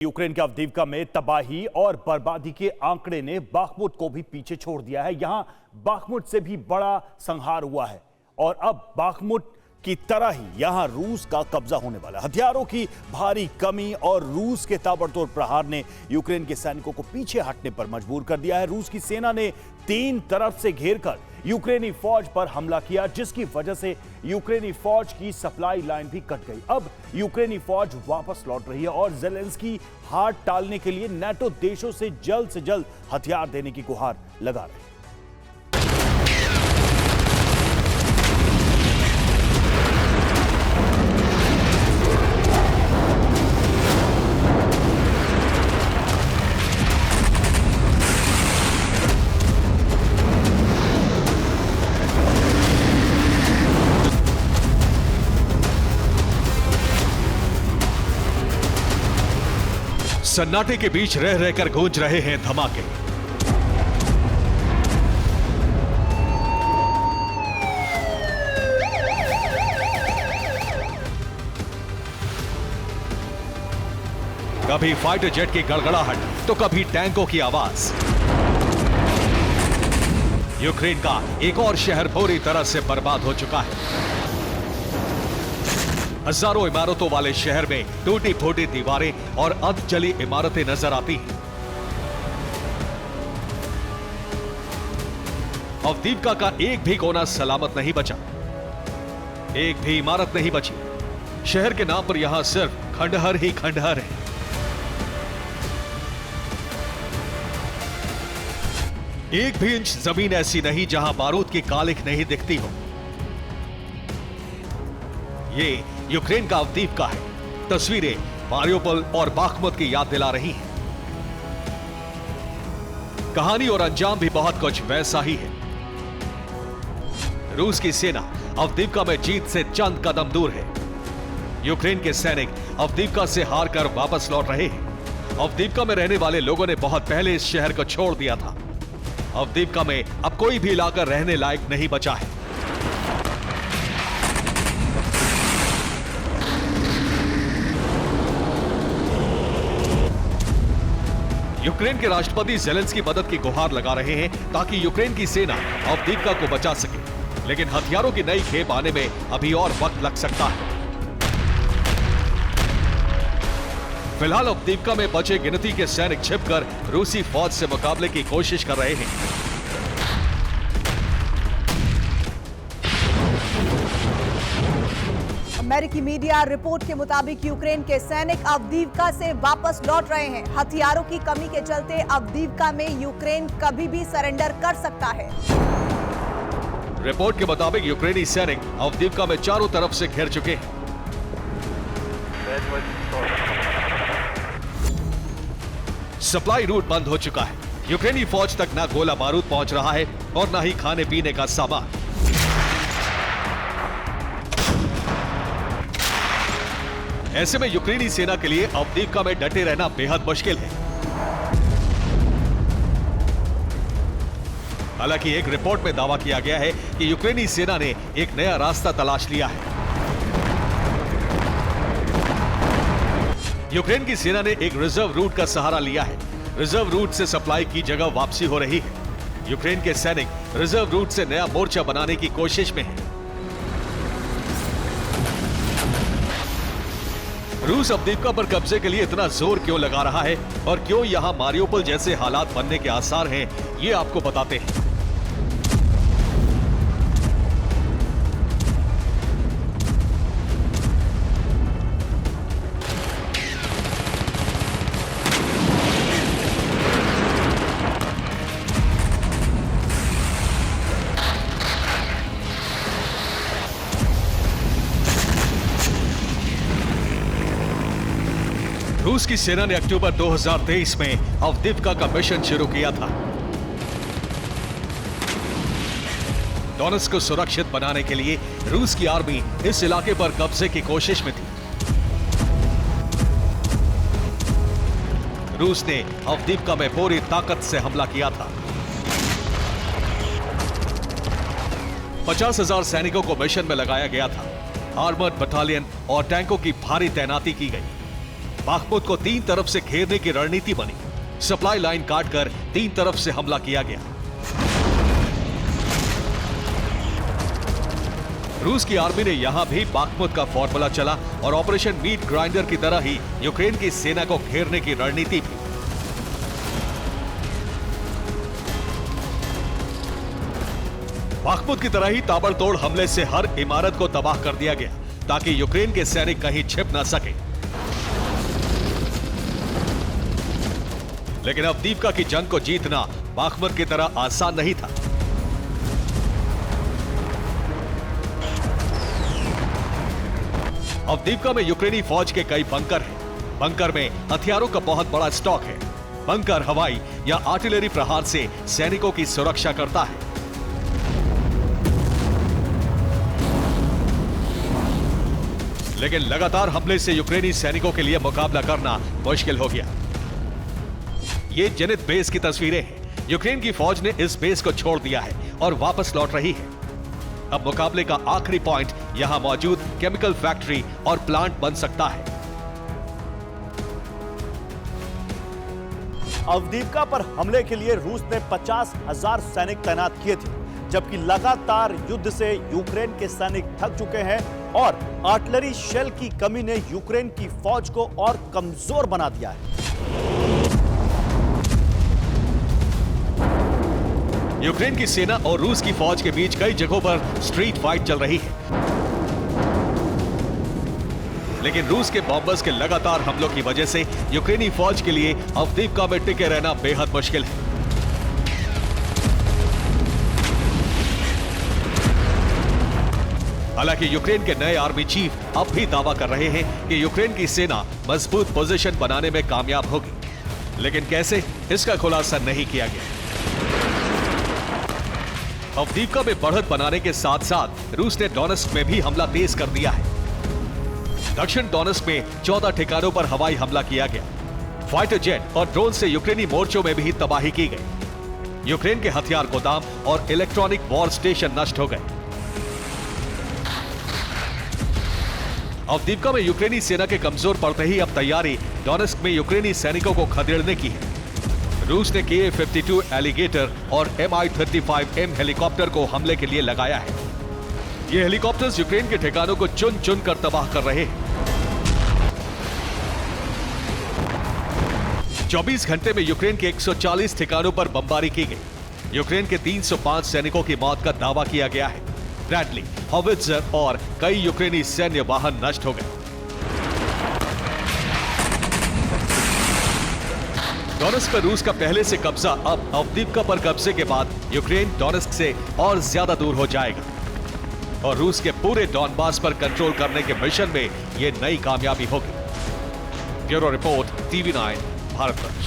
Ukraine के Avdiivka में तबाही और बर्बादी के आंकड़े ने बाखमुत को भी पीछे छोड़ दिया है। यहां बाखमुत से भी बड़ा संहार हुआ है और अब बाखमुत की तरह ही यहां रूस का कब्जा होने वाला है। हथियारों की भारी कमी और रूस के ताबड़तोड़ प्रहार ने यूक्रेन के सैनिकों को पीछे हटने पर मजबूर कर दिया है। रूस की सेना ने तीन तरफ से घेरकर यूक्रेनी फौज पर हमला किया, जिसकी वजह से यूक्रेनी फौज की सप्लाई लाइन भी कट गई। अब यूक्रेनी फौज वापस लौट रही है और ज़ेलेंस्की हार टालने के लिए नाटो देशों से जल्द हथियार देने की गुहार लगा रहे हैं। सन्नाटे के बीच रह रहकर गूंज रहे हैं धमाके। कभी फाइटर जेट की गड़गड़ाहट तो कभी टैंकों की आवाज। यूक्रेन का एक और शहर पूरी तरह से बर्बाद हो चुका है। हजारों इमारतों वाले शहर में टूटी फूटी दीवारें और अध जली इमारतें नजर आती हैं। अवदीव्का का एक भी कोना सलामत नहीं बचा, एक भी इमारत नहीं बची। शहर के नाम पर यहां सिर्फ खंडहर ही खंडहर है। एक भी इंच जमीन ऐसी नहीं जहां बारूद की कालिख नहीं दिखती हो। ये यूक्रेन का अवदीव्का है। तस्वीरें मारियोपोल और बाखमुत की याद दिला रही हैं। कहानी और अंजाम भी बहुत कुछ वैसा ही है। रूस की सेना अवदीव्का में जीत से चंद कदम दूर है। यूक्रेन के सैनिक अवदीव्का से हारकर वापस लौट रहे हैं। अवदीव्का में रहने वाले लोगों ने बहुत पहले इस शहर को छोड़ दिया था। अवदीव्का में अब कोई भी इलाका रहने लायक नहीं बचा है। यूक्रेन के राष्ट्रपति ज़ेलेंस्की मदद की गुहार लगा रहे हैं ताकि यूक्रेन की सेना अवदीव्का को बचा सके, लेकिन हथियारों की नई खेप आने में अभी और वक्त लग सकता है। फिलहाल अवदीव्का में बचे गिनती के सैनिक छिपकर रूसी फौज से मुकाबले की कोशिश कर रहे हैं। अमेरिकी मीडिया रिपोर्ट के मुताबिक यूक्रेन के सैनिक अवदीव्का से वापस लौट रहे हैं। हथियारों की कमी के चलते अवदीव्का में यूक्रेन कभी भी सरेंडर कर सकता है। रिपोर्ट के मुताबिक यूक्रेनी सैनिक अवदीव्का में चारों तरफ से घिर चुके हैं। सप्लाई रूट बंद हो चुका है। यूक्रेनी फौज तक ना गोला बारूद पहुंच रहा है और ना ही खाने पीने का सामान। ऐसे में यूक्रेनी सेना के लिए अवदीव्का में डटे रहना बेहद मुश्किल है। हालांकि एक रिपोर्ट में दावा किया गया है कि यूक्रेनी सेना ने एक नया रास्ता तलाश लिया है। यूक्रेन की सेना ने एक रिजर्व रूट का सहारा लिया है। रिजर्व रूट से सप्लाई की जगह वापसी हो रही है। यूक्रेन के सैनिक रिजर्व रूट से नया मोर्चा बनाने की कोशिश में हैं। रूस अवदीव्का पर कब्जे के लिए इतना जोर क्यों लगा रहा है और क्यों यहां मारियोपोल जैसे हालात बनने के आसार हैं, ये आपको बताते हैं। रूस की सेना ने अक्टूबर 2023 में अवदीव्का का मिशन शुरू किया था। डोनेट्स्क को सुरक्षित बनाने के लिए रूस की आर्मी इस इलाके पर कब्जे की कोशिश में थी। रूस ने अवदीव्का में पूरी ताकत से हमला किया था। 50,000 सैनिकों को मिशन में लगाया गया था। आर्मर्ड बटालियन और टैंकों की भारी तैनाती की गई। बाखमुत को 3 तरफ से घेरने की रणनीति बनी। सप्लाई लाइन काटकर 3 तरफ से हमला किया गया। रूस की आर्मी ने यहां भी बाखमुत का फॉर्मूला चला और ऑपरेशन मीट ग्राइंडर की तरह ही यूक्रेन की सेना को घेरने की रणनीति भी। बाखमुत की तरह ही ताबड़तोड़ हमले से हर इमारत को तबाह कर दिया गया ताकि यूक्रेन के सैनिक कहीं छिप न सके। लेकिन अवदीव्का की जंग को जीतना बाखमुत की तरह आसान नहीं था। अवदीव्का में यूक्रेनी फौज के कई बंकर हैं। बंकर में हथियारों का बहुत बड़ा स्टॉक है। बंकर हवाई या आर्टिलरी प्रहार से सैनिकों की सुरक्षा करता है। लेकिन लगातार हमले से यूक्रेनी सैनिकों के लिए मुकाबला करना मुश्किल हो गया। ये जेनिथ बेस की तस्वीरें हैं। यूक्रेन की फौज ने इस बेस को छोड़ दिया है और वापस लौट रही है। अब मुकाबले का आखिरी पॉइंट यहां मौजूद केमिकल फैक्ट्री और प्लांट बन सकता है। अवदीव्का पर हमले के लिए रूस ने 50,000 सैनिक तैनात किए थे, जबकि लगातार युद्ध से यूक्रेन के सैनिक थक चुके हैं और आर्टिलरी शेल की कमी ने यूक्रेन की फौज को और कमजोर बना दिया है। यूक्रेन की सेना और रूस की फौज के बीच कई जगहों पर स्ट्रीट फाइट चल रही है। लेकिन रूस के बॉम्बर्स के लगातार हमलों की वजह से यूक्रेनी फौज के लिए अवदीव्का में टिके रहना बेहद मुश्किल है। हालांकि यूक्रेन के नए आर्मी चीफ अब भी दावा कर रहे हैं कि यूक्रेन की सेना मजबूत पोजीशन बनाने में कामयाब होगी, लेकिन कैसे, इसका खुलासा नहीं किया गया। अवदीव्का में बढ़त बनाने के साथ साथ रूस ने डोनेस्क में भी हमला तेज कर दिया है। दक्षिण डोनेस्क में 14 ठिकानों पर हवाई हमला किया गया। फाइटर जेट और ड्रोन से यूक्रेनी मोर्चों में भी तबाही की गई। यूक्रेन के हथियार गोदाम और इलेक्ट्रॉनिक वॉर स्टेशन नष्ट हो गए। अवदीव्का में यूक्रेनी सेना के कमजोर पड़ते ही अब तैयारी डोनेस्क में यूक्रेनी सैनिकों को खदेड़ने की है। रूस ने KA-52 एलिगेटर और Mi-35M हेलीकॉप्टर को हमले के लिए लगाया है। ये हेलीकॉप्टर्स यूक्रेन के ठिकानों को चुन चुन कर तबाह कर रहे हैं। 24 घंटे में यूक्रेन के 140 ठिकानों पर बमबारी की गई। यूक्रेन के 305 सैनिकों की मौत का दावा किया गया है। ब्रैडली, हॉवित्जर और कई यूक्रेनी सैन्य वाहन नष्ट हो गए। डोनेस्क पर रूस का पहले से कब्जा अब अवदीव्का पर कब्जे के बाद यूक्रेन डोनेस्क से और ज्यादा दूर हो जाएगा और रूस के पूरे डॉनबास पर कंट्रोल करने के मिशन में यह नई कामयाबी होगी। Bureau report, TV9, Bharatvarsh.